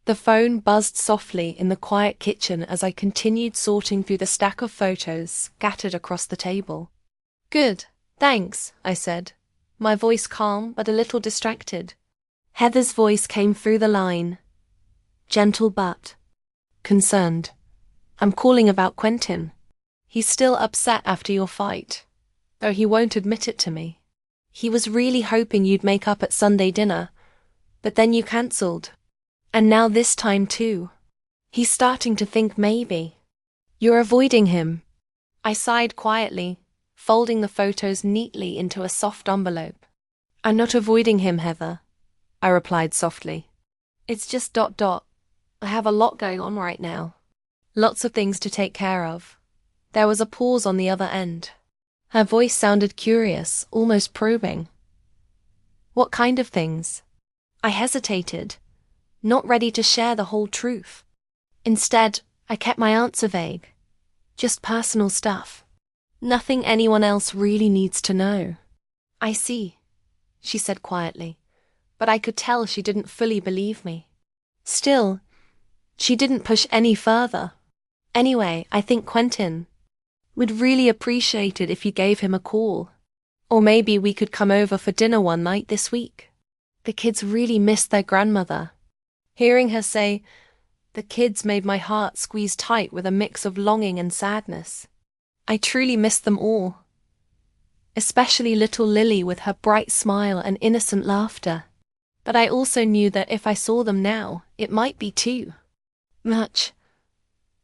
The phone buzzed softly in the quiet kitchen as I continued sorting through the stack of photos scattered across the table. "Good, thanks," I said, my voice calm but a little distracted. Heather's voice came through the line, gentle but concerned. "I'm calling about Quentin. He's still upset after your fight, though he won't admit it to me. He was really hoping you'd make up at Sunday dinner, but then you cancelled. And now this time too. He's starting to think maybe you're avoiding him." I sighed quietly, folding the photos neatly into a soft envelope. "I'm not avoiding him, Heather," I replied softly. "It's just ... I have a lot going on right now. Lots of things to take care of." There was a pause on the other end. Her voice sounded curious, almost probing. "What kind of things?" I hesitated, not ready to share the whole truth. Instead, I kept my answer vague. Just personal stuff. Nothing anyone else really needs to know. "I see," she said quietly, but I could tell she didn't fully believe me. Still, she didn't push any further. "Anyway, I think Quentin would really appreciate it if you gave him a call. Or maybe we could come over for dinner one night this week. The kids really miss their grandmother." Hearing her say, "the kids," made my heart squeeze tight with a mix of longing and sadness. I truly missed them all. Especially little Lily with her bright smile and innocent laughter. But I also knew that if I saw them now, it might be too much.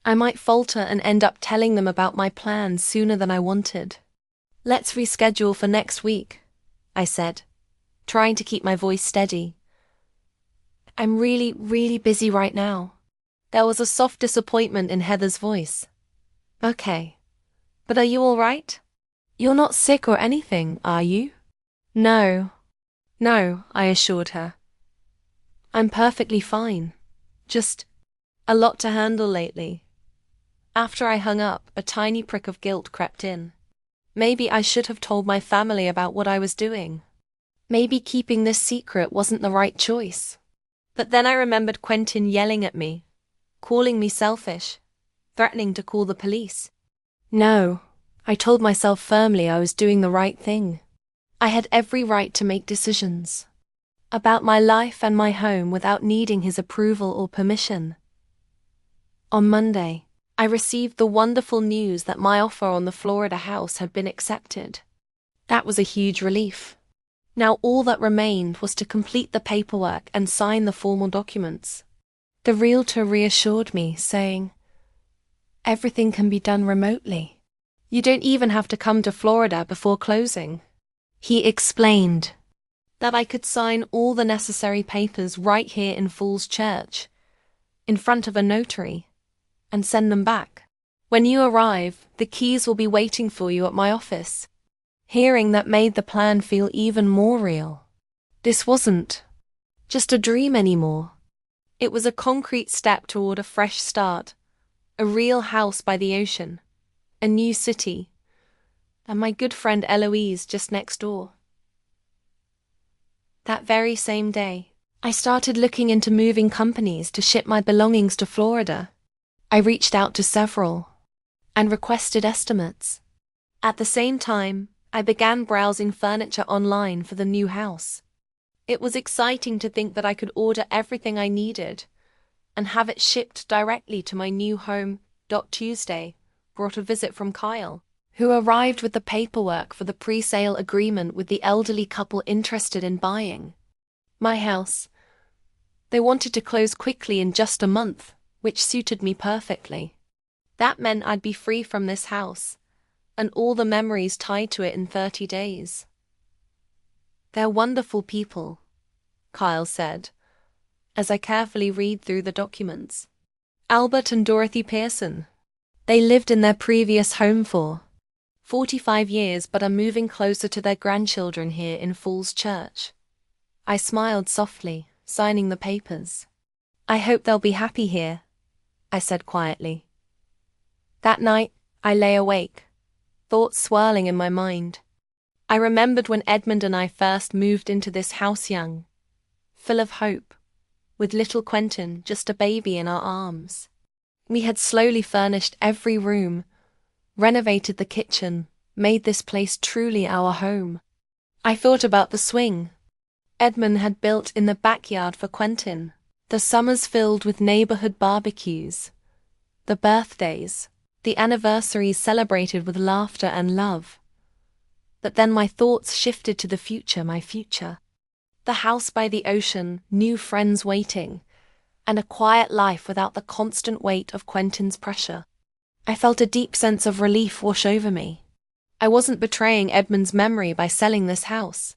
I might falter and end up telling them about my plans sooner than I wanted. "Let's reschedule for next week," I said, trying to keep my voice steady. "I'm really busy right now." There was a soft disappointment in Heather's voice. "Okay, but are you all right? You're not sick or anything, are you?" No, I assured her. "I'm perfectly fine. Just a lot to handle lately." After I hung up, a tiny prick of guilt crept in. Maybe I should have told my family about what I was doing. Maybe keeping this secret wasn't the right choice. But then I remembered Quentin yelling at me, calling me selfish, threatening to call the police. No, I told myself firmly I was doing the right thing. I had every right to make decisions about my life and my home without needing his approval or permission. On Monday, I received the wonderful news that my offer on the Florida house had been accepted. That was a huge relief. Now all that remained was to complete the paperwork and sign the formal documents. The realtor reassured me, saying, "Everything can be done remotely. You don't even have to come to Florida before closing." He explained that I could sign all the necessary papers right here in Falls Church, in front of a notary, and send them back. When you arrive, the keys will be waiting for you at my office. Hearing that made the plan feel even more real. This wasn't just a dream anymore. It was a concrete step toward a fresh start, a real house by the ocean, a new city, and my good friend Eloise just next door. That very same day, I started looking into moving companies to ship my belongings to Florida. I reached out to several and requested estimates. At the same time, I began browsing furniture online for the new house. It was exciting to think that I could order everything I needed and have it shipped directly to my new home. Tuesday brought a visit from Kyle, who arrived with the paperwork for the pre-sale agreement with the elderly couple interested in buying my house. They wanted to close quickly in just a month, which suited me perfectly. That meant I'd be free from this house and all the memories tied to it in 30 days. "They're wonderful people," Kyle said, as I carefully read through the documents. "Albert and Dorothy Pearson. They lived in their previous home for 45 years but are moving closer to their grandchildren here in Falls Church." I smiled softly, signing the papers. "I hope they'll be happy here," I said quietly. That night, I lay awake, thoughts swirling in my mind. I remembered when Edmund and I first moved into this house young, full of hope, with little Quentin just a baby in our arms. We had slowly furnished every room, renovated the kitchen, made this place truly our home. I thought about the swing Edmund had built in the backyard for Quentin, the summers filled with neighborhood barbecues, the birthdays, the anniversaries celebrated with laughter and love. But then my thoughts shifted to the future, my future. The house by the ocean, new friends waiting, and a quiet life without the constant weight of Quentin's pressure. I felt a deep sense of relief wash over me. I wasn't betraying Edmund's memory by selling this house.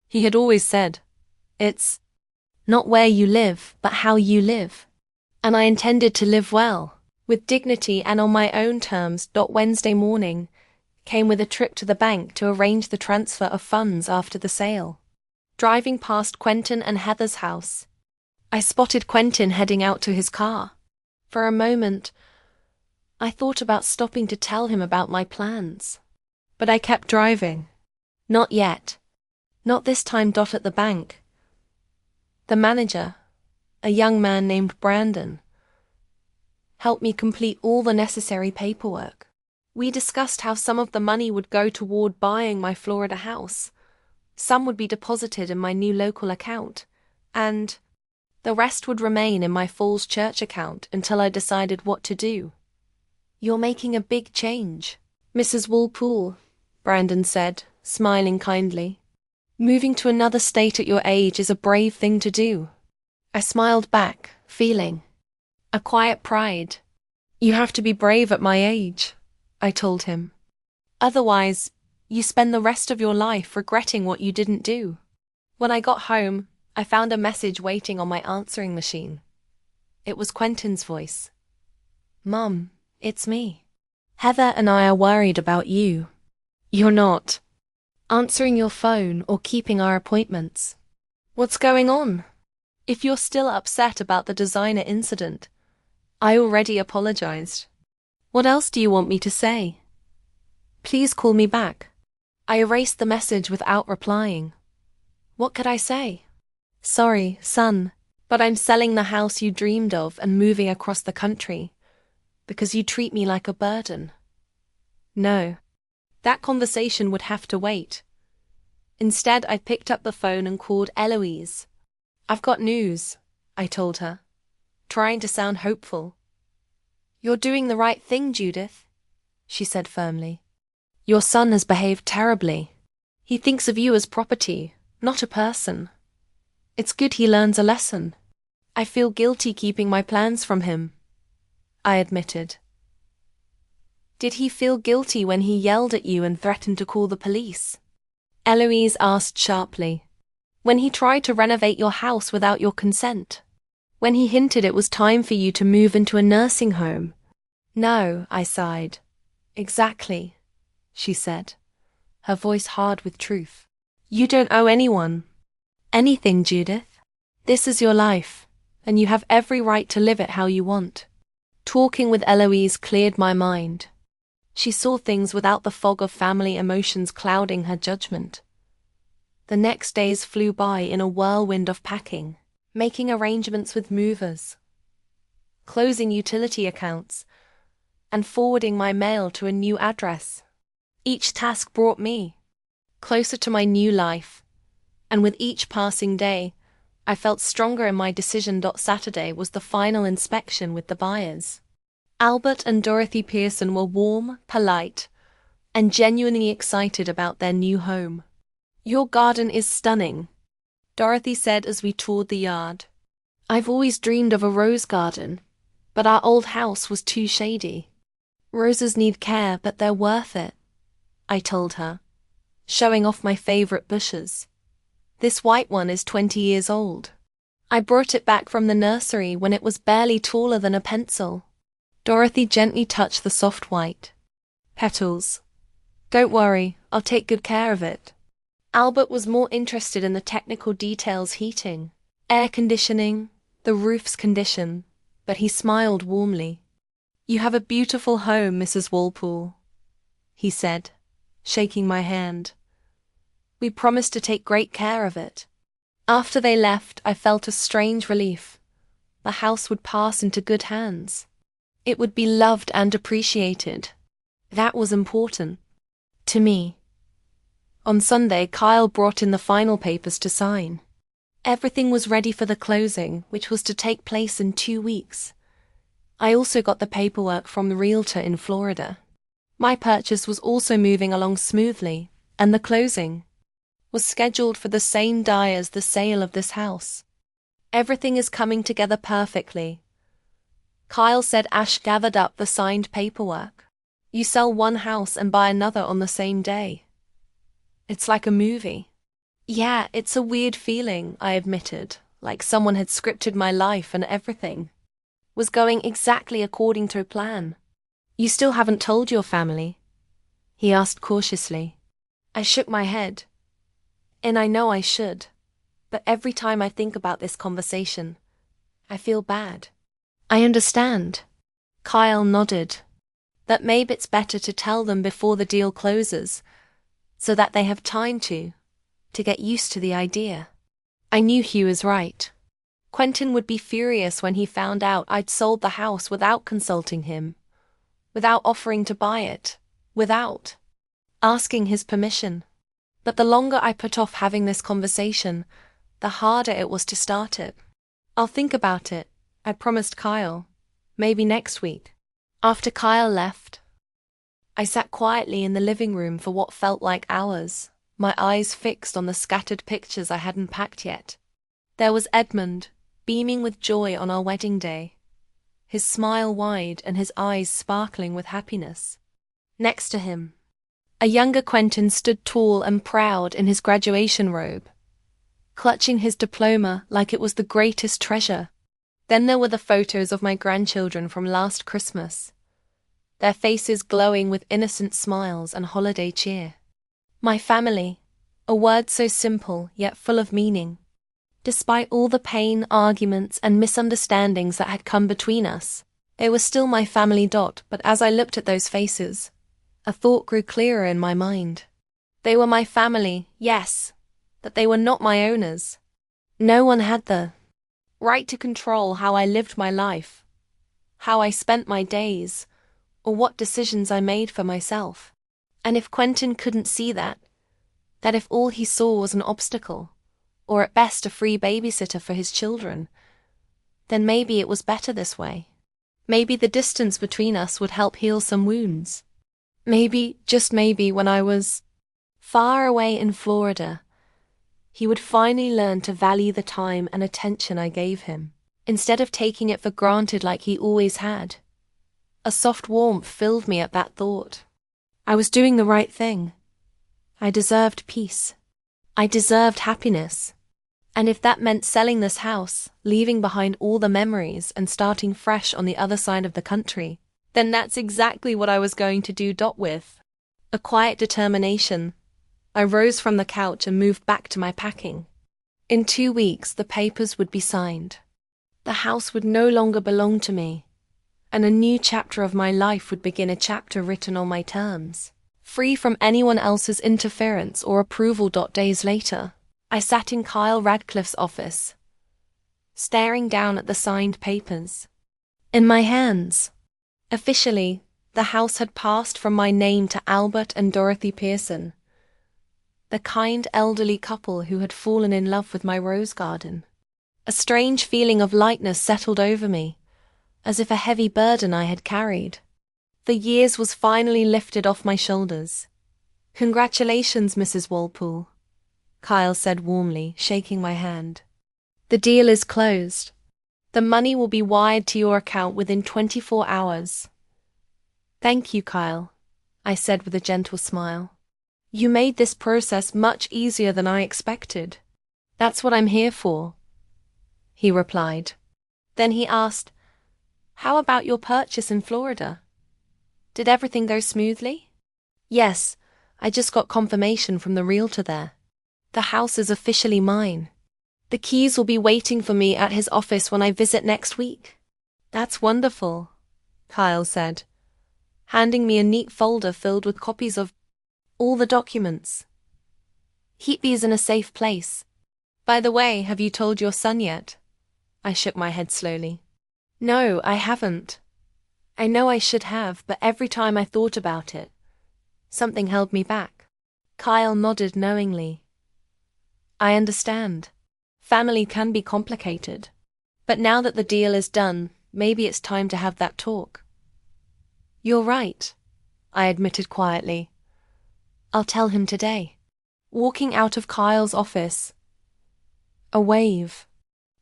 He had always said, "It's not where you live, but how you live." And I intended to live well, with dignity and on my own terms. Wednesday morning came with a trip to the bank to arrange the transfer of funds after the sale. Driving past Quentin and Heather's house, I spotted Quentin heading out to his car. For a moment, I thought about stopping to tell him about my plans. But I kept driving. Not yet. Not this time. At the bank, the manager, a young man named Brandon, helped me complete all the necessary paperwork. We discussed how some of the money would go toward buying my Florida house, some would be deposited in my new local account, and the rest would remain in my Falls Church account until I decided what to do. "You're making a big change, Mrs. Walpole," Brandon said, smiling kindly. "Moving to another state at your age is a brave thing to do." I smiled back, feeling a quiet pride. "You have to be brave at my age," I told him. "Otherwise, you spend the rest of your life regretting what you didn't do." When I got home, I found a message waiting on my answering machine. It was Quentin's voice. "Mum, it's me. Heather and I are worried about you. You're not answering your phone or keeping our appointments. What's going on? If you're still upset about the designer incident, I already apologized. What else do you want me to say? Please call me back." I erased the message without replying. What could I say? "Sorry, son, but I'm selling the house you dreamed of and moving across the country because you treat me like a burden." No, that conversation would have to wait. Instead, I picked up the phone and called Eloise. "I've got news," I told her, trying to sound hopeful. "You're doing the right thing, Judith," she said firmly. "Your son has behaved terribly. He thinks of you as property, not a person. It's good he learns a lesson." "I feel guilty keeping my plans from him," I admitted. "Did he feel guilty when he yelled at you and threatened to call the police?" Eloise asked sharply. "When he tried to renovate your house without your consent? When he hinted it was time for you to move into a nursing home?" "No," I sighed. "Exactly," she said, her voice hard with truth. "You don't owe anyone anything, Judith. This is your life, and you have every right to live it how you want." Talking with Eloise cleared my mind. She saw things without the fog of family emotions clouding her judgment. The next days flew by in a whirlwind of packing, making arrangements with movers, closing utility accounts, and forwarding my mail to a new address. Each task brought me closer to my new life, and with each passing day, I felt stronger in my decision. Saturday was the final inspection with the buyers. Albert and Dorothy Pearson were warm, polite, and genuinely excited about their new home. "Your garden is stunning," Dorothy said as we toured the yard. "I've always dreamed of a rose garden, but our old house was too shady. Roses need care, but they're worth it," I told her, showing off my favorite bushes. "This white one is 20 years old. I brought it back from the nursery when it was barely taller than a pencil." Dorothy gently touched the soft white petals. "Don't worry, I'll take good care of it." Albert was more interested in the technical details: heating, air conditioning, the roof's condition, but he smiled warmly. "You have a beautiful home, Mrs. Walpole," he said, shaking my hand. "We promise to take great care of it." After they left, I felt a strange relief. the house would pass into good hands. It would be loved and appreciated. That was important. To me. On Sunday, Kyle brought in the final papers to sign. Everything was ready for the closing, which was to take place in 2 weeks. I also got the paperwork from the realtor in Florida. My purchase was also moving along smoothly, and the closing was scheduled for the same day as the sale of this house. Everything is coming together perfectly. Kyle said Ash gathered up the signed paperwork. You sell one house and buy another on the same day. It's like a movie. Yeah, it's a weird feeling, I admitted, like someone had scripted my life and everything was going exactly according to plan. You still haven't told your family? He asked cautiously. I shook my head. And I know I should, but every time I think about this conversation, I feel bad. I understand. Kyle nodded. That maybe it's better to tell them before the deal closes, so that they have time to get used to the idea. I knew he was right. Quentin would be furious when he found out I'd sold the house without consulting him, without offering to buy it, without asking his permission. But the longer I put off having this conversation, the harder it was to start it. I'll think about it, I promised Kyle. Maybe next week. After Kyle left, I sat quietly in the living room for what felt like hours, my eyes fixed on the scattered pictures I hadn't packed yet. There was Edmund, beaming with joy on our wedding day, his smile wide and his eyes sparkling with happiness. Next to him, a younger Quentin stood tall and proud in his graduation robe, clutching his diploma like it was the greatest treasure. Then there were the photos of my grandchildren from last Christmas, their faces glowing with innocent smiles and holiday cheer. My family, a word so simple yet full of meaning. Despite all the pain, arguments, and misunderstandings that had come between us, it was still my family. But as I looked at those faces, a thought grew clearer in my mind. They were my family, yes, but they were not my owners. No one had the right to control how I lived my life, how I spent my days, or what decisions I made for myself. And if Quentin couldn't see that if all he saw was an obstacle, or at best a free babysitter for his children, then maybe it was better this way. Maybe the distance between us would help heal some wounds. Maybe, just maybe, when I was far away in Florida, he would finally learn to value the time and attention I gave him, instead of taking it for granted like he always had. A soft warmth filled me at that thought. I was doing the right thing. I deserved peace. I deserved happiness. And if that meant selling this house, leaving behind all the memories and starting fresh on the other side of the country, then that's exactly what I was going to do. With a quiet determination, I rose from the couch and moved back to my packing. In 2 weeks, the papers would be signed. The house would no longer belong to me, and a new chapter of my life would begin, a chapter written on my terms, free from anyone else's interference or approval. Days later, I sat in Kyle Radcliffe's office, staring down at the signed papers. In my hands, officially, the house had passed from my name to Albert and Dorothy Pearson, the kind elderly couple who had fallen in love with my rose garden. A strange feeling of lightness settled over me, as if a heavy burden I had carried. The years was finally lifted off my shoulders. Congratulations, Mrs. Walpole, Kyle said warmly, shaking my hand. The deal is closed. The money will be wired to your account within 24 hours. Thank you, Kyle, I said with a gentle smile. You made this process much easier than I expected. That's what I'm here for, he replied. Then he asked, how about your purchase in Florida? Did everything go smoothly? Yes, I just got confirmation from the realtor there. The house is officially mine. The keys will be waiting for me at his office when I visit next week. That's wonderful, Kyle said, handing me a neat folder filled with copies of all the documents. Keep these in a safe place. By the way, have you told your son yet? I shook my head slowly. No, I haven't. I know I should have, but every time I thought about it, something held me back. Kyle nodded knowingly. I understand. Family can be complicated. But now that the deal is done, maybe it's time to have that talk. You're right, I admitted quietly. I'll tell him today. Walking out of Kyle's office, a wave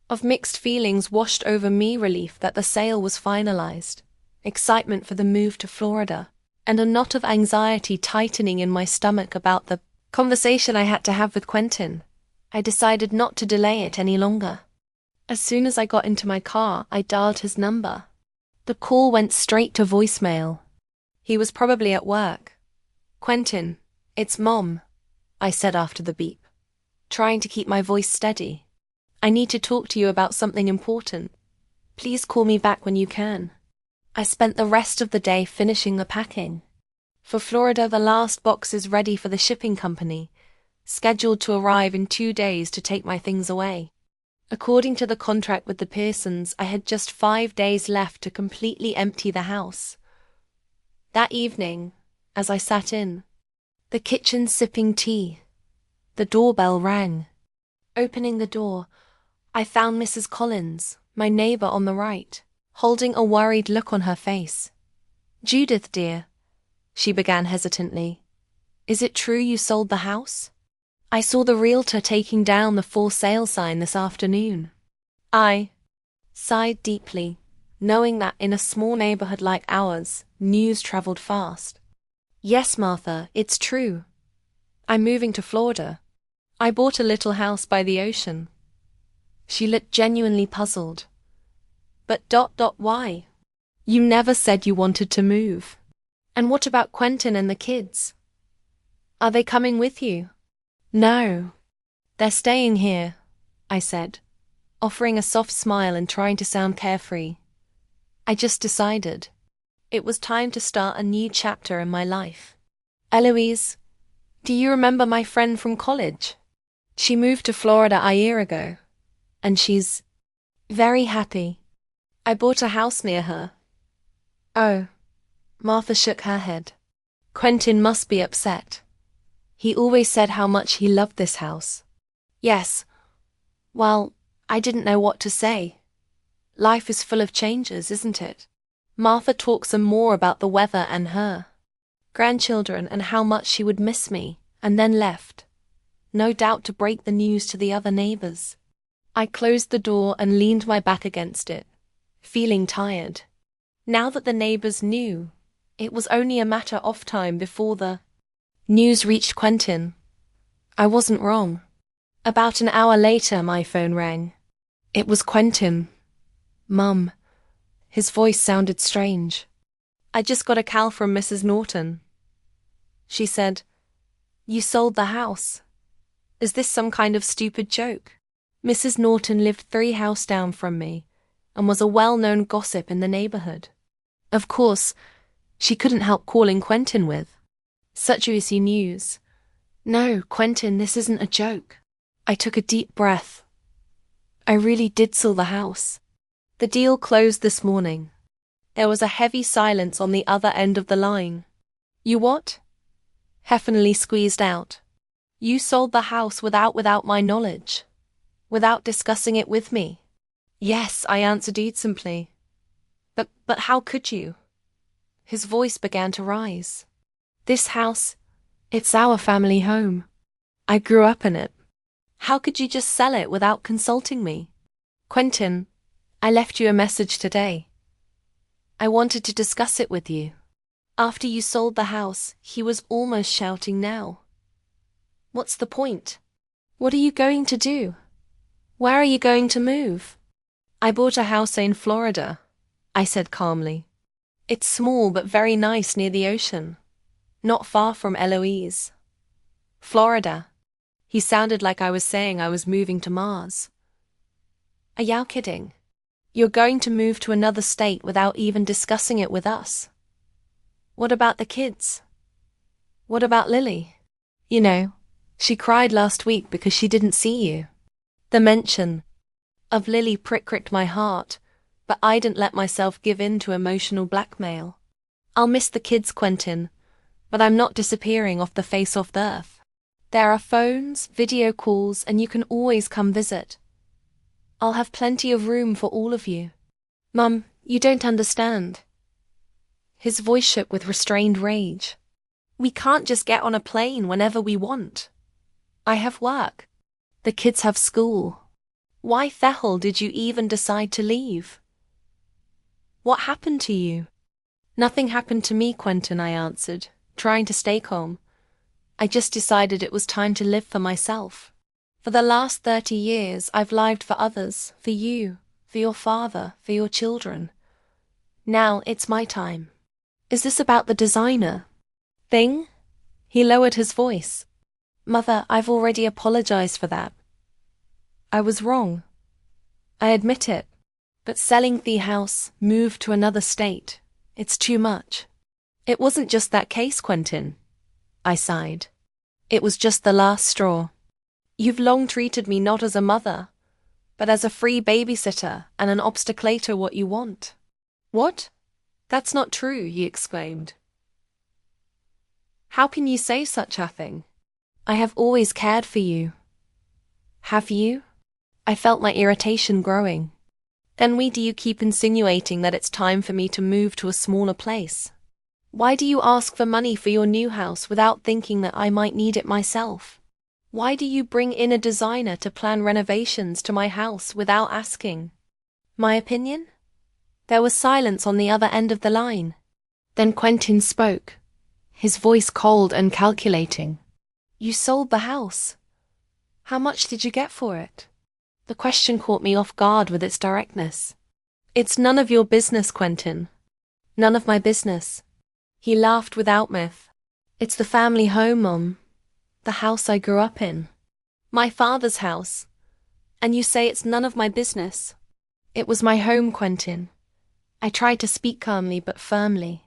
of mixed feelings washed over me: relief that the sale was finalized, excitement for the move to Florida, and a knot of anxiety tightening in my stomach about the conversation I had to have with Quentin. I decided not to delay it any longer. As soon as I got into my car, I dialed his number. The call went straight to voicemail. He was probably at work. Quentin, it's Mom, I said after the beep, trying to keep my voice steady. I need to talk to you about something important. Please call me back when you can. I spent the rest of the day finishing the packing. For Florida, the last box is ready for the shipping company, scheduled to arrive in 2 days to take my things away. According to the contract with the Pearsons, I had just 5 days left to completely empty the house. That evening, as I sat in the kitchen sipping tea, the doorbell rang. Opening the door, I found Mrs. Collins, my neighbor on the right, holding a worried look on her face. Judith, dear, she began hesitantly. Is it true you sold the house? I saw the realtor taking down the for sale sign this afternoon. I sighed deeply, knowing that in a small neighborhood like ours, news traveled fast. Yes, Martha, it's true. I'm moving to Florida. I bought a little house by the ocean. She looked genuinely puzzled. But why? You never said you wanted to move. And what about Quentin and the kids? Are they coming with you? No. They're staying here, I said, offering a soft smile and trying to sound carefree. I just decided it was time to start a new chapter in my life. Eloise, do you remember my friend from college? She moved to Florida a year ago, and she's very happy. I bought a house near her. Oh, Martha shook her head. Quentin must be upset. He always said how much he loved this house. Yes. Well, I didn't know what to say. Life is full of changes, isn't it? Martha talked some more about the weather and her grandchildren and how much she would miss me, and then left, no doubt to break the news to the other neighbors. I closed the door and leaned my back against it, feeling tired. Now that the neighbors knew, it was only a matter of time before the news reached Quentin. I wasn't wrong. About an hour later, my phone rang. It was Quentin. Mum. His voice sounded strange. I just got a call from Mrs. Norton. She said, You sold the house. Is this some kind of stupid joke? Mrs. Norton lived 3 houses down from me and was a well-known gossip in the neighborhood. Of course, she couldn't help calling Quentin with such juicy news. No, Quentin, this isn't a joke. I took a deep breath. I really did sell the house. The deal closed this morning. There was a heavy silence on the other end of the line. You what? Heffenly squeezed out. You sold the house without my knowledge. Without discussing it with me. Yes, I answered simply. But how could you? His voice began to rise. This house, it's our family home. I grew up in it. How could you just sell it without consulting me? Quentin, I left you a message today. I wanted to discuss it with you. After you sold the house, he was almost shouting now. What's the point? What are you going to do? Where are you going to move? I bought a house in Florida, I said calmly. It's small but very nice near the ocean, not far from Eloise. Florida. He sounded like I was saying I was moving to Mars. Are you kidding? You're going to move to another state without even discussing it with us. What about the kids? What about Lily? You know, she cried last week because she didn't see you. The mention of Lily pricked my heart, but I didn't let myself give in to emotional blackmail. I'll miss the kids, Quentin, but I'm not disappearing off the face of the earth. There are phones, video calls, and you can always come visit. I'll have plenty of room for all of you. Mum, you don't understand. His voice shook with restrained rage. We can't just get on a plane whenever we want. I have work. The kids have school. Why the hell did you even decide to leave? What happened to you? Nothing happened to me, Quentin, I answered, trying to stay calm. I just decided it was time to live for myself. For the last 30 years, I've lived for others, for you, for your father, for your children. Now it's my time. Is this about the designer thing? He lowered his voice. Mother, I've already apologized for that. I was wrong. I admit it. But selling the house, move to another state, it's too much. It wasn't just that case, Quentin. I sighed. It was just the last straw. You've long treated me not as a mother, but as a free babysitter and an obstaculator what you want. What? That's not true, he exclaimed. How can you say such a thing? I have always cared for you. Have you? I felt my irritation growing. Then why do you keep insinuating that it's time for me to move to a smaller place? Why do you ask for money for your new house without thinking that I might need it myself? Why do you bring in a designer to plan renovations to my house without asking? My opinion? There was silence on the other end of the line. Then Quentin spoke, his voice cold and calculating. You sold the house. How much did you get for it? The question caught me off guard with its directness. It's none of your business, Quentin. None of my business. He laughed without mirth. It's the family home, Mom. The house I grew up in. My father's house. And you say it's none of my business. It was my home, Quentin. I tried to speak calmly but firmly.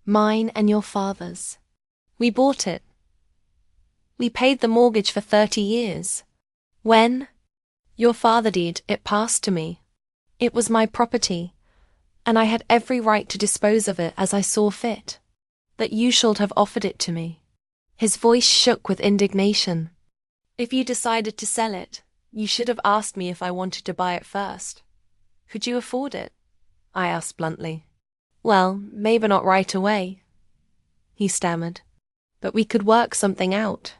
Mine and your father's. We bought it. We paid the mortgage for 30 years. When your father died, it passed to me. It was my property, and I had every right to dispose of it as I saw fit. That you should have offered it to me. His voice shook with indignation. If you decided to sell it, you should have asked me if I wanted to buy it first. Could you afford it? I asked bluntly. Well, maybe not right away, he stammered. But we could work something out.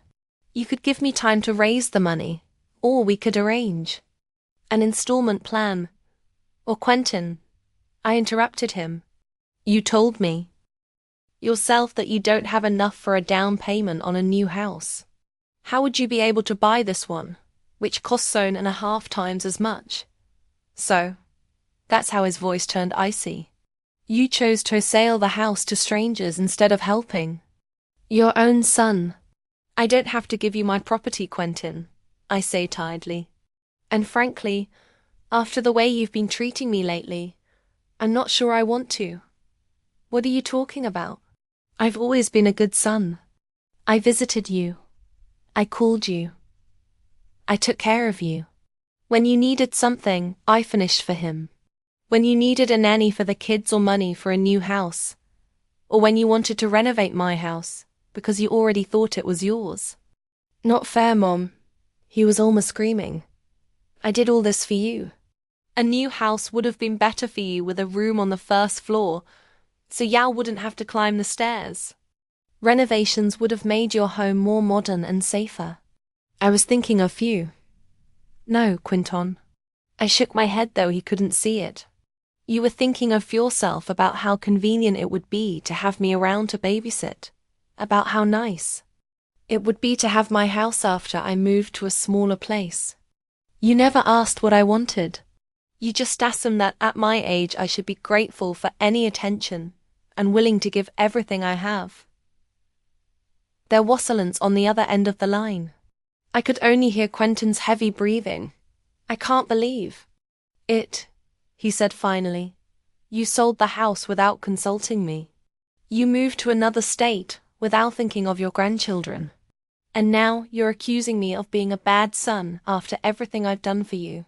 You could give me time to raise the money, or we could arrange an installment plan. Or Quentin, I interrupted him. You told me yourself that you don't have enough for a down payment on a new house. How would you be able to buy this one, which costs 1.5 times as much? So, that's how his voice turned icy. You chose to sell the house to strangers instead of helping your own son. I don't have to give you my property, Quentin, I say tiredly. And frankly, after the way you've been treating me lately, I'm not sure I want to. What are you talking about? I've always been a good son. I visited you. I called you. I took care of you. When you needed something, I finished for him. When you needed a nanny for the kids or money for a new house. Or when you wanted to renovate my house because you already thought it was yours. Not fair, Mom. He was almost screaming. I did all this for you. A new house would have been better for you with a room on the first floor, so Yao wouldn't have to climb the stairs. Renovations would have made your home more modern and safer. I was thinking of you. No, Quinton. I shook my head though he couldn't see it. You were thinking of yourself about how convenient it would be to have me around to babysit, about how nice it would be to have my house after I moved to a smaller place. You never asked what I wanted. You just assumed that at my age I should be grateful for any attention and willing to give everything I have. There was silence on the other end of the line. I could only hear Quentin's heavy breathing. I can't believe it, he said finally. You sold the house without consulting me. You moved to another state without thinking of your grandchildren. And now you're accusing me of being a bad son after everything I've done for you.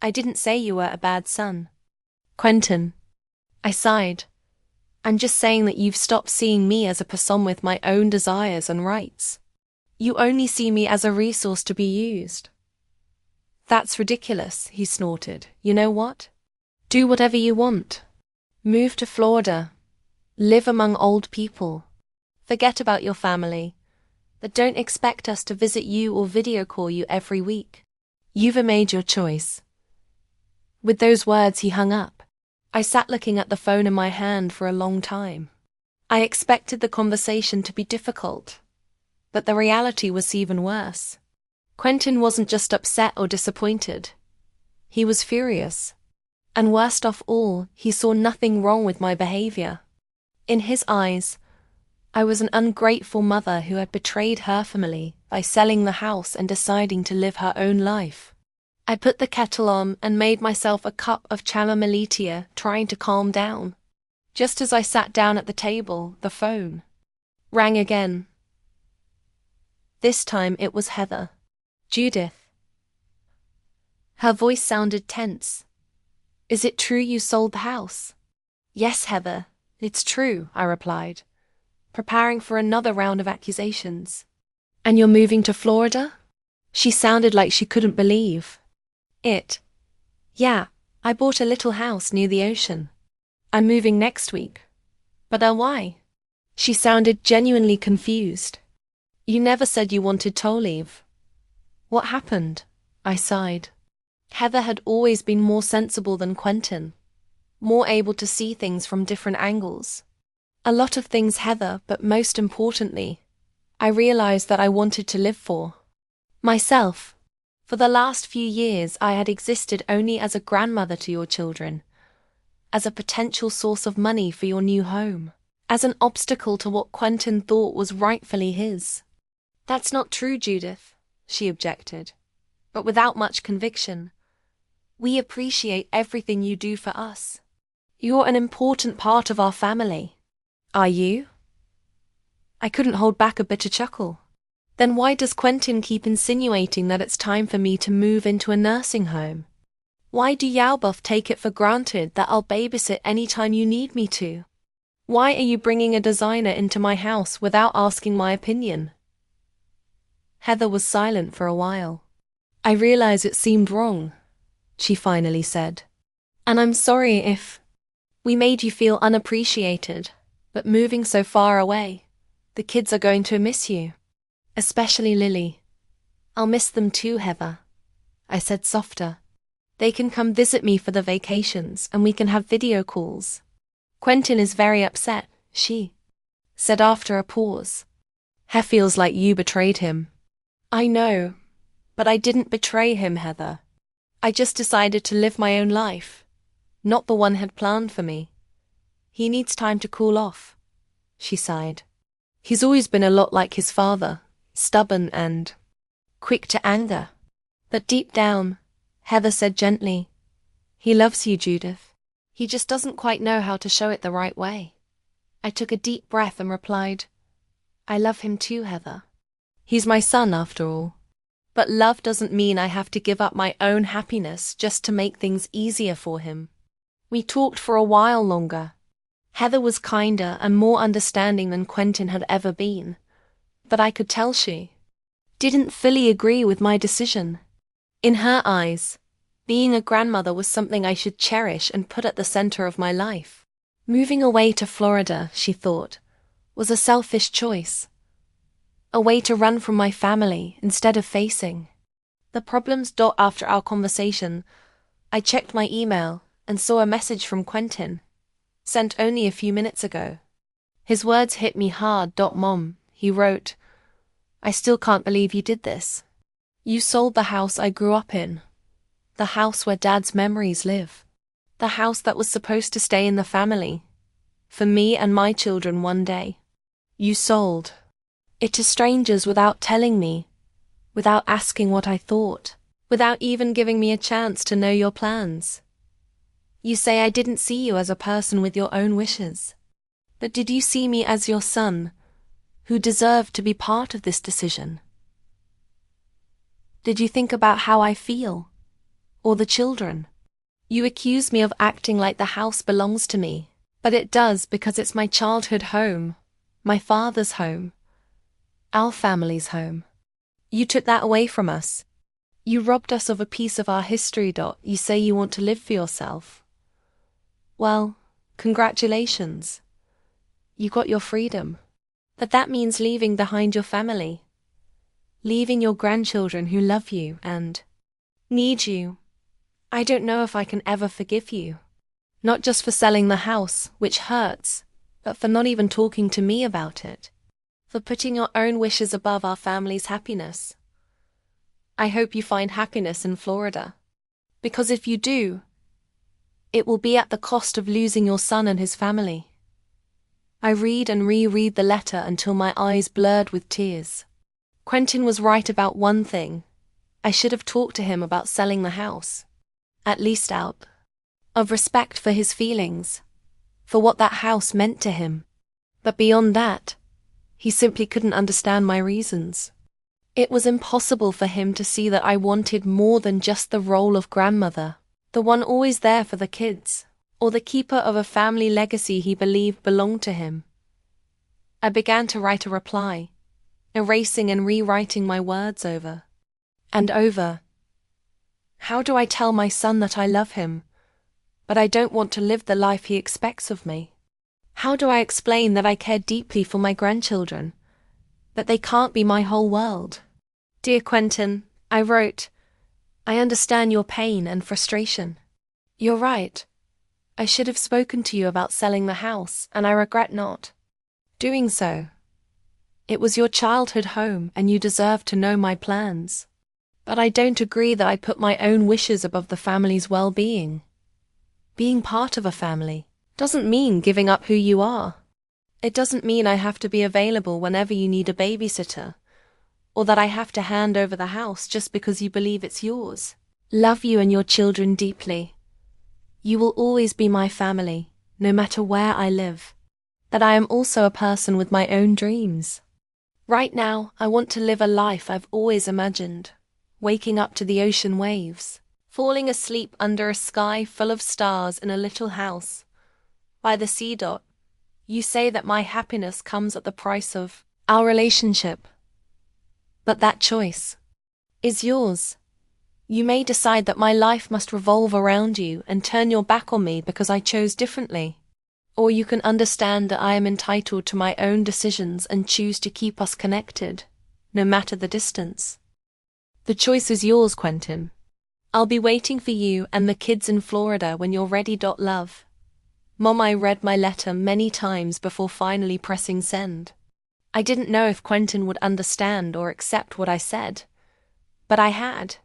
I didn't say you were a bad son. Quentin. I sighed. I'm just saying that you've stopped seeing me as a person with my own desires and rights. You only see me as a resource to be used. That's ridiculous, he snorted. You know what? Do whatever you want. Move to Florida. Live among old people. Forget about your family. But don't expect us to visit you or video call you every week. You've made your choice. With those words, he hung up. I sat looking at the phone in my hand for a long time. I expected the conversation to be difficult, but the reality was even worse. Quentin wasn't just upset or disappointed. He was furious. And worst of all, he saw nothing wrong with my behavior. In his eyes, I was an ungrateful mother who had betrayed her family by selling the house and deciding to live her own life. I put the kettle on and made myself a cup of chamomile tea, trying to calm down. Just as I sat down at the table, the phone rang again. This time it was Heather. Judith. Her voice sounded tense. Is it true you sold the house? Yes, Heather, it's true, I replied, preparing for another round of accusations. And you're moving to Florida? She sounded like she couldn't believe it. Yeah, I bought a little house near the ocean. I'm moving next week. But why? She sounded genuinely confused. You never said you wanted toll leave. What happened? I sighed. Heather had always been more sensible than Quentin, more able to see things from different angles. A lot of things, Heather, but most importantly, I realized that I wanted to live for myself. For the last few years, I had existed only as a grandmother to your children, as a potential source of money for your new home, as an obstacle to what Quentin thought was rightfully his. That's not true, Judith, she objected, but without much conviction. We appreciate everything you do for us. You're an important part of our family. Are you? I couldn't hold back a bitter chuckle. Then why does Quentin keep insinuating that it's time for me to move into a nursing home? Why do Yalbuff take it for granted that I'll babysit any time you need me to? Why are you bringing a designer into my house without asking my opinion? Heather was silent for a while. I realize it seemed wrong, she finally said. And I'm sorry if we made you feel unappreciated, but moving so far away, the kids are going to miss you. Especially Lily. I'll miss them too, Heather, I said softer. They can come visit me for the vacations and we can have video calls. Quentin is very upset, she said after a pause. He feels like you betrayed him. I know, but I didn't betray him, Heather. I just decided to live my own life, not the one had planned for me. He needs time to cool off, she sighed. He's always been a lot like his father. Stubborn and quick to anger. But deep down, Heather said gently, he loves you, Judith. He just doesn't quite know how to show it the right way. I took a deep breath and replied, I love him too, Heather. He's my son after all. But love doesn't mean I have to give up my own happiness just to make things easier for him. We talked for a while longer. Heather was kinder and more understanding than Quentin had ever been. But I could tell she didn't fully agree with my decision. In her eyes, being a grandmother was something I should cherish and put at the center of my life. Moving away to Florida, she thought, was a selfish choice. A way to run from my family instead of facing the problems. After our conversation, I checked my email and saw a message from Quentin, sent only a few minutes ago. His words hit me hard. Mom, he wrote, I still can't believe you did this. You sold the house I grew up in. The house where Dad's memories live. The house that was supposed to stay in the family. For me and my children one day. You sold it to strangers without telling me, without asking what I thought, without even giving me a chance to know your plans. You say I didn't see you as a person with your own wishes. But did you see me as your son, who deserved to be part of this decision? Did you think about how I feel? or the children. You accuse me of acting like the house belongs to me, but it does because it's my childhood home, my father's home, our family's home. You took that away from us. You robbed us of a piece of our history. You say you want to live for yourself. Well, congratulations. You got your freedom. But that means leaving behind your family. Leaving your grandchildren who love you and need you. I don't know if I can ever forgive you. Not just for selling the house, which hurts, but for not even talking to me about it. For putting your own wishes above our family's happiness. I hope you find happiness in Florida. Because if you do, it will be at the cost of losing your son and his family. I read and reread the letter until my eyes blurred with tears. Quentin was right about one thing. I should have talked to him about selling the house. At least out of respect for his feelings, for what that house meant to him. But beyond that, he simply couldn't understand my reasons. It was impossible for him to see that I wanted more than just the role of grandmother, the one always there for the kids, or the keeper of a family legacy he believed belonged to him. I began to write a reply, erasing and rewriting my words over and over. How do I tell my son that I love him, but I don't want to live the life he expects of me? How do I explain that I care deeply for my grandchildren, but they can't be my whole world? Dear Quentin, I wrote, I understand your pain and frustration. You're right. I should have spoken to you about selling the house, and I regret not doing so. It was your childhood home, and you deserve to know my plans. But I don't agree that I put my own wishes above the family's well-being. Being part of a family doesn't mean giving up who you are. It doesn't mean I have to be available whenever you need a babysitter, or that I have to hand over the house just because you believe it's yours. Love you and your children deeply. You will always be my family, no matter where I live. That I am also a person with my own dreams. Right now, I want to live a life I've always imagined. Waking up to the ocean waves, falling asleep under a sky full of stars in a little house by the sea. You say that my happiness comes at the price of our relationship. But that choice is yours. You may decide that my life must revolve around you and turn your back on me because I chose differently. Or you can understand that I am entitled to my own decisions and choose to keep us connected, no matter the distance. The choice is yours, Quentin. I'll be waiting for you and the kids in Florida when you're ready. Love. Mom, I read my letter many times before finally pressing send. I didn't know if Quentin would understand or accept what I said, but I had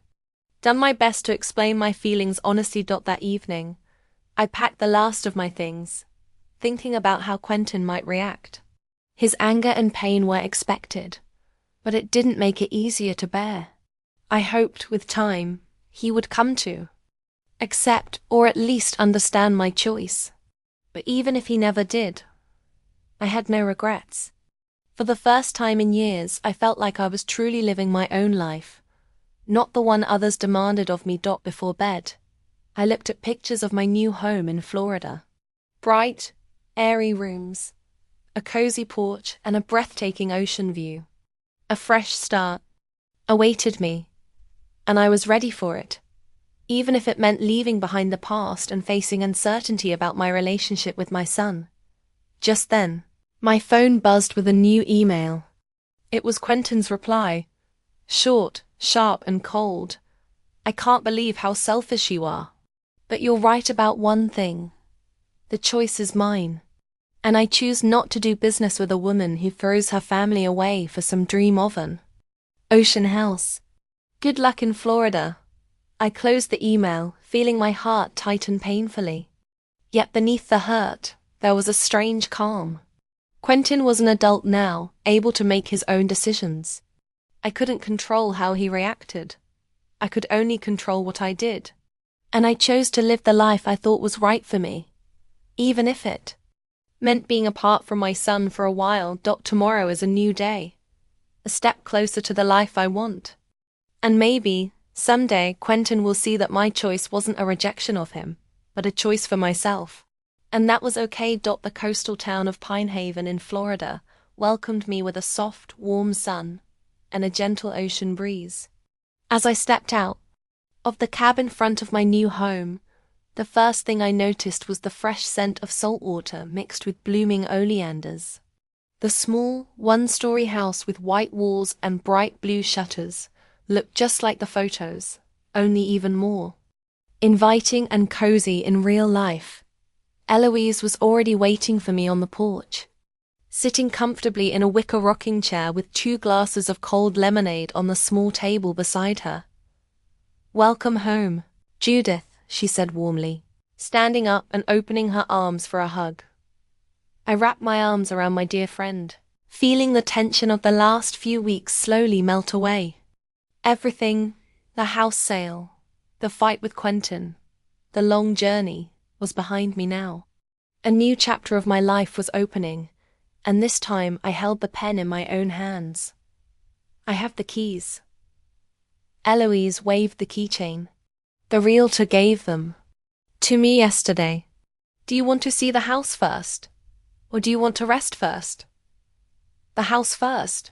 done my best to explain my feelings honestly. That evening, I packed the last of my things, thinking about how Quentin might react. His anger and pain were expected, but it didn't make it easier to bear. I hoped with time he would come to accept or at least understand my choice. But even if he never did, I had no regrets. For the first time in years, I felt like I was truly living my own life, not the one others demanded of me. Before bed, I looked at pictures of my new home in Florida. Bright, airy rooms, a cozy porch, and a breathtaking ocean view. A fresh start awaited me, and I was ready for it, even if it meant leaving behind the past and facing uncertainty about my relationship with my son. Just then, my phone buzzed with a new email. It was Quentin's reply. Short, sharp, and cold. I can't believe how selfish you are. But you're right about one thing. The choice is mine. And I choose not to do business with a woman who throws her family away for some dream of an ocean house. Good luck in Florida. I closed the email, feeling my heart tighten painfully. Yet beneath the hurt, there was a strange calm. Quentin was an adult now, able to make his own decisions. I couldn't control how he reacted. I could only control what I did. And I chose to live the life I thought was right for me, even if it meant being apart from my son for a while. Tomorrow is a new day, a step closer to the life I want. And maybe, Someday, Quentin will see that my choice wasn't a rejection of him, but a choice for myself. And that was okay. The coastal town of Pine Haven in Florida welcomed me with a soft, warm sun and a gentle ocean breeze. As I stepped out of the cab in front of my new home, the first thing I noticed was the fresh scent of salt water mixed with blooming oleanders. The small, one-story house with white walls and bright blue shutters looked just like the photos, only even more inviting and cozy in real life. Eloise was already waiting for me on the porch, sitting comfortably in a wicker rocking chair with 2 glasses of cold lemonade on the small table beside her. "Welcome home, Judith," she said warmly, standing up and opening her arms for a hug. I wrapped my arms around my dear friend, feeling the tension of the last few weeks slowly melt away. Everything, the house sale, the fight with Quentin, the long journey, was behind me now. A new chapter of my life was opening, and this time I held the pen in my own hands. "I have the keys." Eloise waved the keychain. "The realtor gave them to me yesterday. Do you want to see the house first? Or do you want to rest first?" "The house first."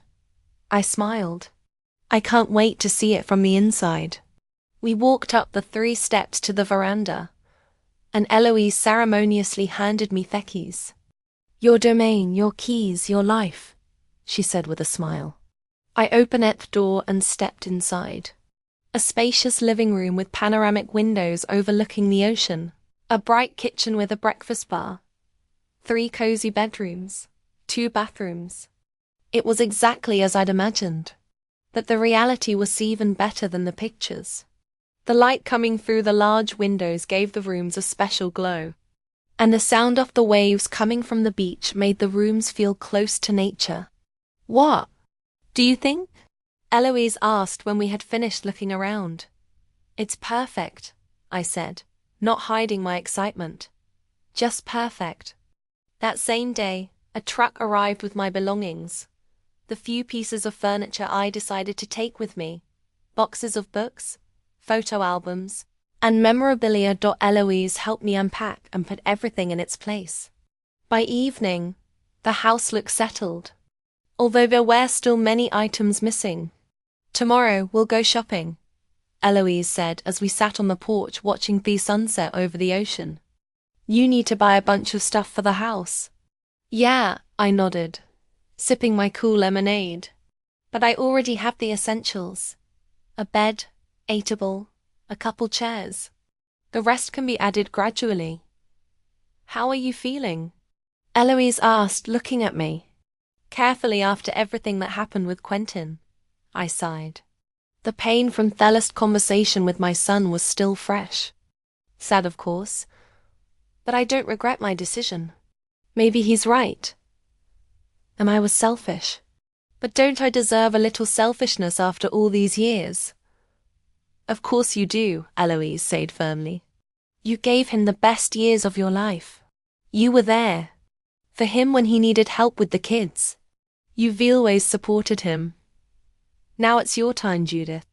I smiled. "I can't wait to see it from the inside." We walked up the 3 steps to the veranda, and Eloise ceremoniously handed me the keys. "Your domain, your keys, your life," she said with a smile. I opened the door and stepped inside. A spacious living room with panoramic windows overlooking the ocean, a bright kitchen with a breakfast bar, 3 cozy bedrooms, 2 bathrooms. It was exactly as I'd imagined, but the reality was even better than the pictures. The light coming through the large windows gave the rooms a special glow, and the sound of the waves coming from the beach made the rooms feel close to nature. "What do you think?" Eloise asked when we had finished looking around. "It's perfect," I said, not hiding my excitement. "Just perfect." That same day, a truck arrived with my belongings, the few pieces of furniture I decided to take with me, boxes of books, photo albums, and memorabilia. Eloise helped me unpack and put everything in its place. By evening, the house looked settled, although there were still many items missing. "Tomorrow we'll go shopping," Eloise said as we sat on the porch watching the sunset over the ocean. "You need to buy a bunch of stuff for the house." "Yeah," I nodded, sipping my cool lemonade. "But I already have the essentials. A bed, a table, a couple chairs. The rest can be added gradually." "How are you feeling?" Eloise asked, looking at me carefully. "After everything that happened with Quentin," I sighed. The pain from the last conversation with my son was still fresh. Sad, of course, but I don't regret my decision. Maybe he's right, and I was selfish. But don't I deserve a little selfishness after all these years? "Of course you do," Eloise said firmly. "You gave him the best years of your life. You were there for him when he needed help with the kids. You've always supported him. Now it's your time, Judith.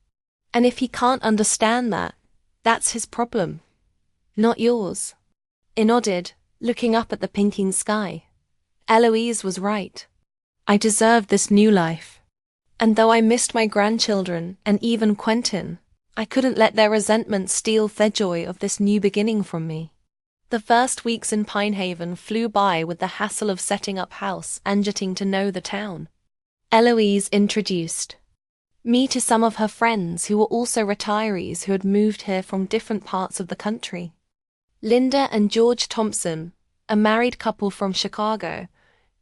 And if he can't understand that, that's his problem, not yours." I nodded, looking up at the pinking sky. Eloise was right. I deserved this new life. And though I missed my grandchildren and even Quentin, I couldn't let their resentment steal the joy of this new beginning from me. The first weeks in Pine Haven flew by with the hassle of setting up house and getting to know the town. Eloise introduced me to some of her friends who were also retirees who had moved here from different parts of the country. Linda and George Thompson, a married couple from Chicago,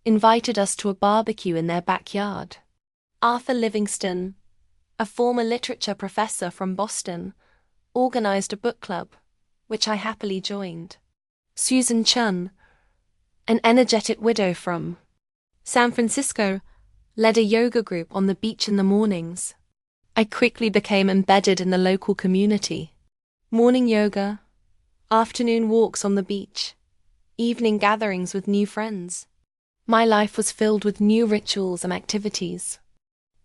invited us to a barbecue in their backyard. Arthur Livingston, a former literature professor from Boston, organized a book club, which I happily joined. Susan Chun, an energetic widow from San Francisco, led a yoga group on the beach in the mornings. I quickly became embedded in the local community. Morning yoga, afternoon walks on the beach, evening gatherings with new friends. My life was filled with new rituals and activities.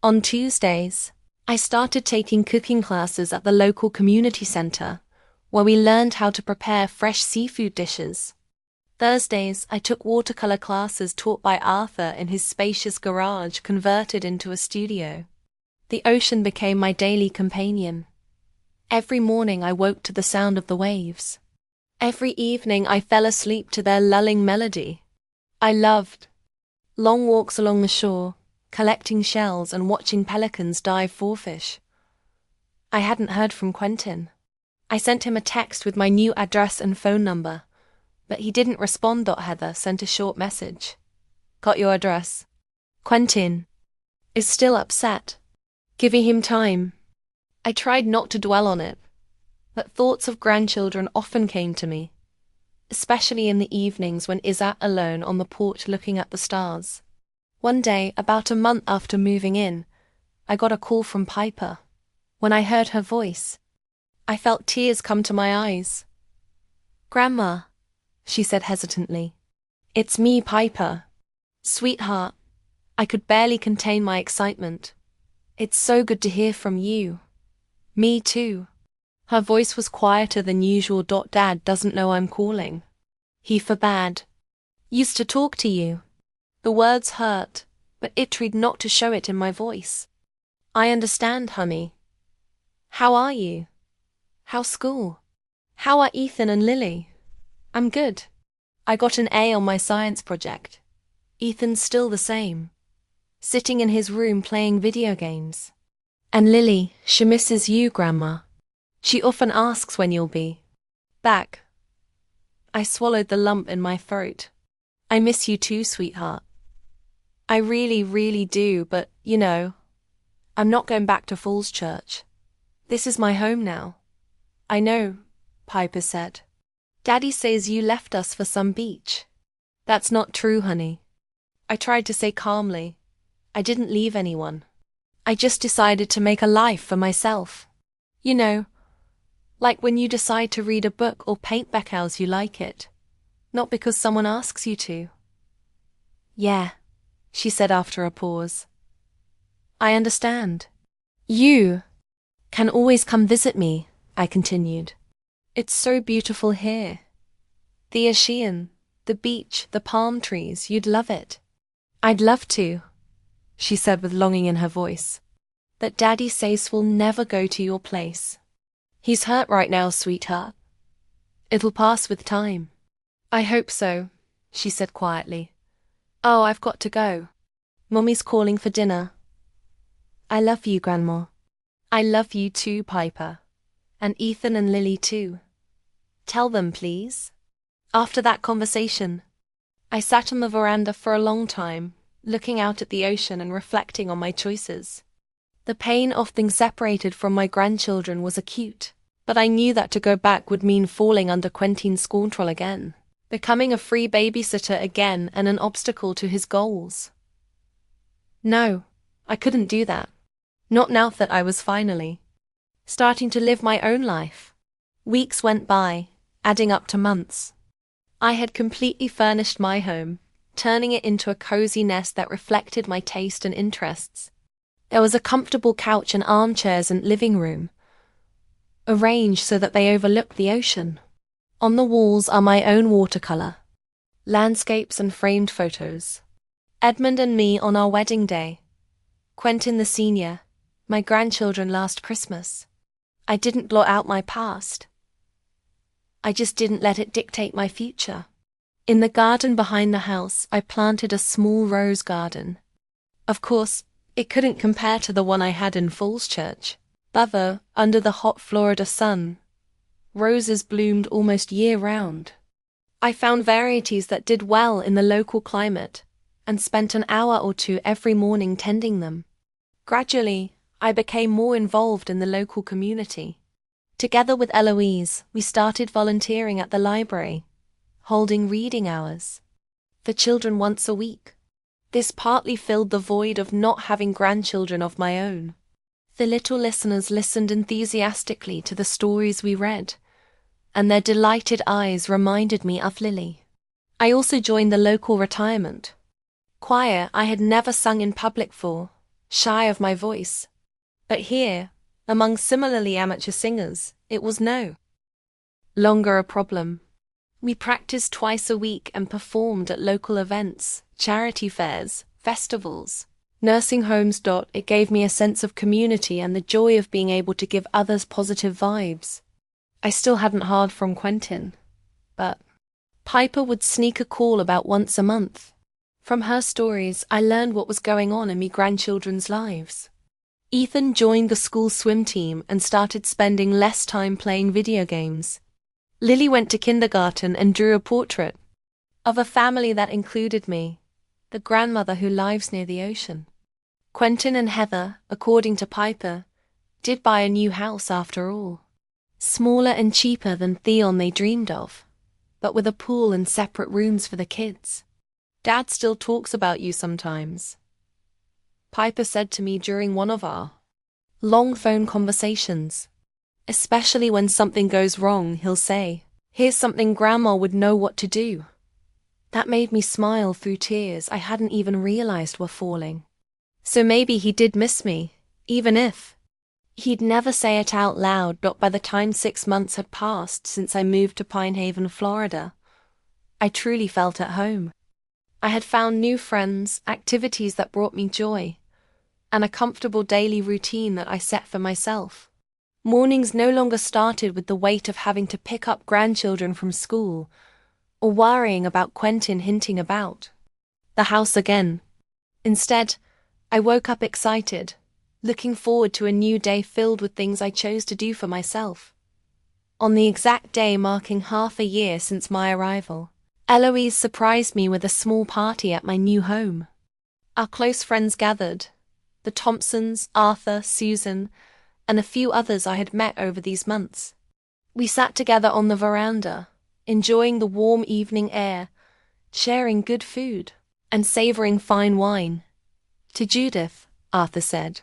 On Tuesdays, I started taking cooking classes at the local community center, where we learned how to prepare fresh seafood dishes. Thursdays, I took watercolor classes taught by Arthur in his spacious garage converted into a studio. The ocean became my daily companion. Every morning I woke to the sound of the waves. Every evening I fell asleep to their lulling melody. I loved long walks along the shore, collecting shells and watching pelicans dive for fish. I hadn't heard from Quentin. I sent him a text with my new address and phone number, but he didn't respond. Heather sent a short message. Got your address. Quentin is still upset. Giving him time. I tried not to dwell on it, but thoughts of grandchildren often came to me, especially in the evenings when I sat alone on the porch looking at the stars. One day, about a month after moving in, I got a call from Piper. When I heard her voice, I felt tears come to my eyes. Grandma, she said hesitantly. It's me, Piper. Sweetheart, I could barely contain my excitement. It's so good to hear from you. Me too. Her voice was quieter than usual. Dad doesn't know I'm calling. He forbade. Used to talk to you. The words hurt, but it tried not to show it in my voice. I understand, honey. How are you? How's school? How are Ethan and Lily? I'm good. I got an A on my science project. Ethan's still the same, sitting in his room playing video games. And Lily, she misses you, Grandma. She often asks when you'll be back. I swallowed the lump in my throat. I miss you too, sweetheart. I really, really do, but, I'm not going back to Falls Church. This is my home now. I know, Piper said. Daddy says you left us for some beach. That's not true, honey. I tried to say calmly. I didn't leave anyone. I just decided to make a life for myself. Like when you decide to read a book or paint because you like it, not because someone asks you to. Yeah, she said after a pause. I understand. You can always come visit me, I continued. It's so beautiful here. The ocean, the beach, the palm trees, you'd love it. I'd love to, she said with longing in her voice. But Daddy says we'll never go to your place. He's hurt right now, sweetheart. It'll pass with time. I hope so, she said quietly. Oh, I've got to go. Mommy's calling for dinner. I love you, Grandma. I love you too, Piper. And Ethan and Lily too. Tell them, please. After that conversation, I sat on the veranda for a long time, looking out at the ocean and reflecting on my choices. The pain of being separated from my grandchildren was acute, but I knew that to go back would mean falling under Quentin's control again, becoming a free babysitter again and an obstacle to his goals. No, I couldn't do that. Not now that I was finally starting to live my own life. Weeks went by, adding up to months. I had completely furnished my home, turning it into a cozy nest that reflected my taste and interests. There was a comfortable couch and armchairs in the living room, arranged so that they overlooked the ocean. On the walls are my own watercolor, landscapes and framed photos. Edmund and me on our wedding day. Quentin the senior, my grandchildren last Christmas. I didn't blot out my past. I just didn't let it dictate my future. In the garden behind the house, I planted a small rose garden. Of course, it couldn't compare to the one I had in Falls Church. But under the hot Florida sun, roses bloomed almost year-round. I found varieties that did well in the local climate and spent an hour or two every morning tending them. Gradually, I became more involved in the local community. Together with Eloise, we started volunteering at the library, holding reading hours for children once a week. This partly filled the void of not having grandchildren of my own. The little listeners listened enthusiastically to the stories we read, and their delighted eyes reminded me of Lily. I also joined the local retirement choir I had never sung in public for, shy of my voice. But here, among similarly amateur singers, it was no longer a problem. We practiced twice a week and performed at local events, charity fairs, festivals, nursing homes. It gave me a sense of community and the joy of being able to give others positive vibes. I still hadn't heard from Quentin, but Piper would sneak a call about once a month. From her stories, I learned what was going on in me grandchildren's lives. Ethan joined the school swim team and started spending less time playing video games. Lily went to kindergarten and drew a portrait of a family that included me, the grandmother who lives near the ocean. Quentin and Heather, according to Piper, did buy a new house after all. Smaller and cheaper than Theon they dreamed of, but with a pool and separate rooms for the kids. Dad still talks about you sometimes, Piper said to me during one of our long phone conversations. Especially when something goes wrong, he'll say, "Here's something Grandma would know what to do." That made me smile through tears I hadn't even realized were falling. So maybe he did miss me, even if he'd never say it out loud. But by the time 6 months had passed since I moved to Pine Haven, Florida, I truly felt at home. I had found new friends, activities that brought me joy, and a comfortable daily routine that I set for myself. Mornings no longer started with the weight of having to pick up grandchildren from school, or worrying about Quentin hinting about the house again. Instead, I woke up excited, looking forward to a new day filled with things I chose to do for myself. On the exact day marking half a year since my arrival, Eloise surprised me with a small party at my new home. Our close friends gathered, the Thompsons, Arthur, Susan, and a few others I had met over these months. We sat together on the veranda, enjoying the warm evening air, sharing good food, and savoring fine wine. "To Judith," Arthur said,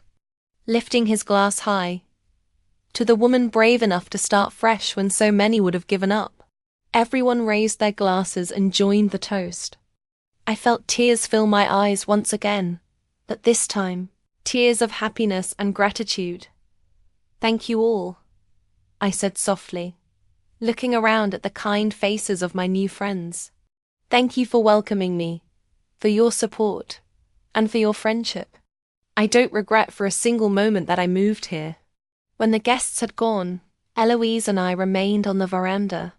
lifting his glass high. "To the woman brave enough to start fresh when so many would have given up." Everyone raised their glasses and joined the toast. I felt tears fill my eyes once again, but this time, tears of happiness and gratitude. "Thank you all," I said softly, looking around at the kind faces of my new friends. "Thank you for welcoming me, for your support, and for your friendship. I don't regret for a single moment that I moved here." When the guests had gone, Eloise and I remained on the veranda,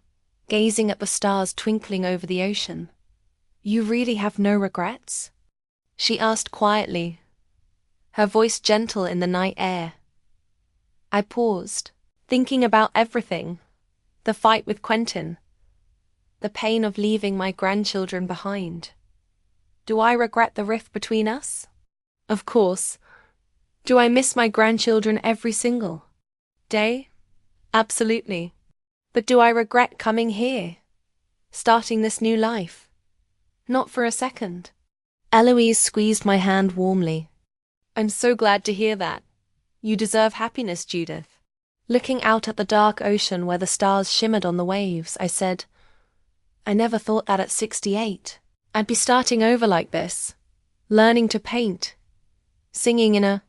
gazing at the stars twinkling over the ocean. "You really have no regrets?" she asked quietly, her voice gentle in the night air. I paused, thinking about everything: the fight with Quentin, the pain of leaving my grandchildren behind. Do I regret the rift between us? Of course. Do I miss my grandchildren every single day? Absolutely. But do I regret coming here, starting this new life? Not for a second. Eloise squeezed my hand warmly. "I'm so glad to hear that. You deserve happiness, Judith." Looking out at the dark ocean where the stars shimmered on the waves, I said, "I never thought that at 68, I'd be starting over like this, learning to paint, singing in a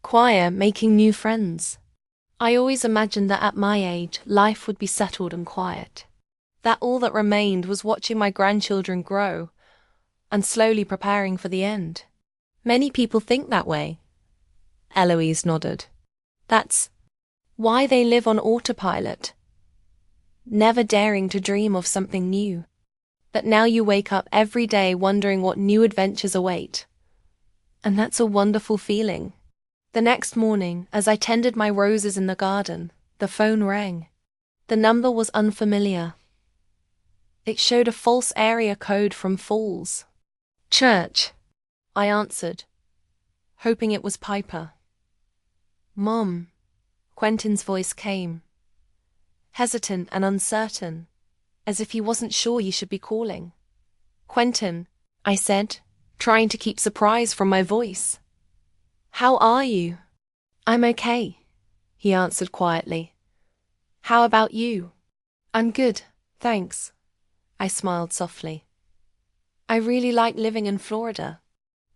choir, making new friends. I always imagined that at my age, life would be settled and quiet. That all that remained was watching my grandchildren grow and slowly preparing for the end." "Many people think that way," Eloise nodded. "That's why they live on autopilot, never daring to dream of something new. But now you wake up every day wondering what new adventures await. And that's a wonderful feeling." The next morning, as I tended my roses in the garden, the phone rang. The number was unfamiliar. It showed a false area code from Falls Church. I answered, hoping it was Piper. "Mom," Quentin's voice came, hesitant and uncertain, as if he wasn't sure you should be calling. "Quentin," I said, trying to keep surprise from my voice. "How are you?" "I'm okay," he answered quietly. "How about you?" "I'm good, thanks," I smiled softly. "I really like living in Florida."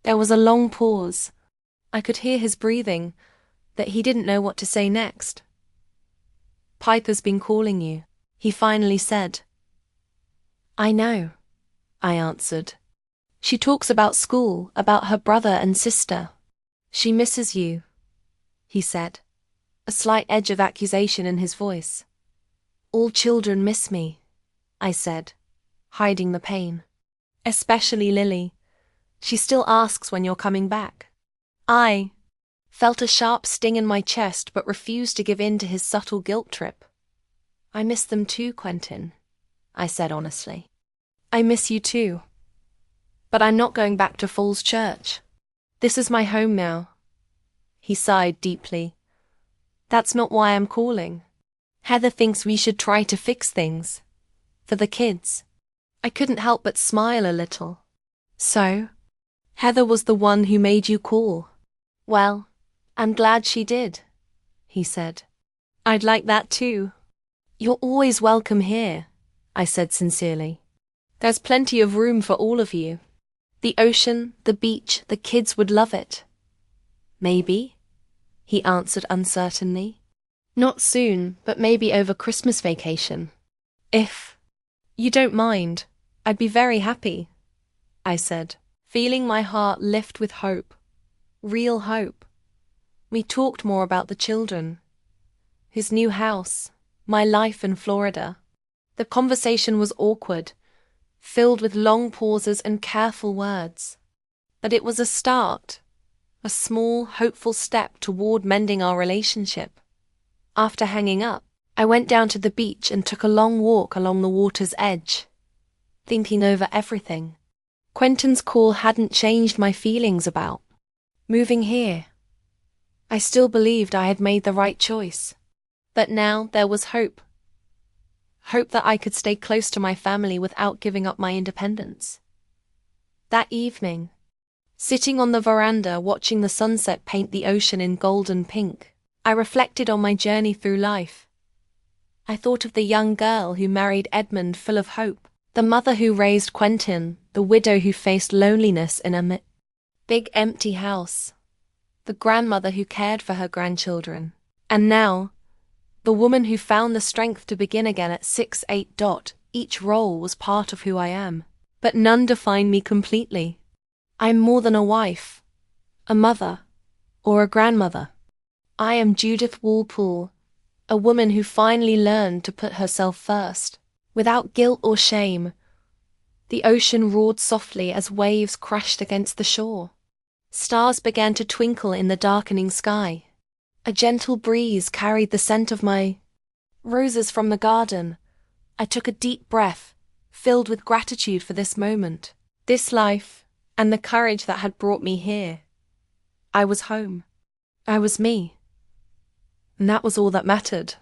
There was a long pause. I could hear his breathing, that he didn't know what to say next. "Piper's been calling you," he finally said. "I know," I answered. "She talks about school, about her brother and sister. She misses you," he said, a slight edge of accusation in his voice. "All children miss me," I said, hiding the pain. "Especially Lily. She still asks when you're coming back." I felt a sharp sting in my chest but refused to give in to his subtle guilt trip. "I miss them too, Quentin," I said honestly. "I miss you too. But I'm not going back to Falls Church. This is my home now." He sighed deeply. "That's not why I'm calling. Heather thinks we should try to fix things. For the kids." I couldn't help but smile a little. "So, Heather was the one who made you call?" "Well, I'm glad she did," he said. "I'd like that too." "You're always welcome here," I said sincerely. "There's plenty of room for all of you. The ocean, the beach, the kids would love it." "Maybe," he answered uncertainly. "Not soon, but maybe over Christmas vacation. If you don't mind, I'd be very happy," I said, feeling my heart lift with hope. Real hope. We talked more about the children, his new house, my life in Florida. The conversation was awkward, filled with long pauses and careful words. But it was a start, a small, hopeful step toward mending our relationship. After hanging up, I went down to the beach and took a long walk along the water's edge, thinking over everything. Quentin's call hadn't changed my feelings about moving here. I still believed I had made the right choice. But now there was hope. Hope that I could stay close to my family without giving up my independence. That evening, sitting on the veranda watching the sunset paint the ocean in gold and pink, I reflected on my journey through life. I thought of the young girl who married Edmund full of hope, the mother who raised Quentin, the widow who faced loneliness in a big empty house, the grandmother who cared for her grandchildren, and now, the woman who found the strength to begin again at 6'8". Each role was part of who I am, but none defined me completely. I'm more than a wife, a mother, or a grandmother. I am Judith Walpole, a woman who finally learned to put herself first, without guilt or shame. The ocean roared softly as waves crashed against the shore. Stars began to twinkle in the darkening sky. A gentle breeze carried the scent of my roses from the garden. I took a deep breath, filled with gratitude for this moment, this life, and the courage that had brought me here. I was home. I was me. And that was all that mattered.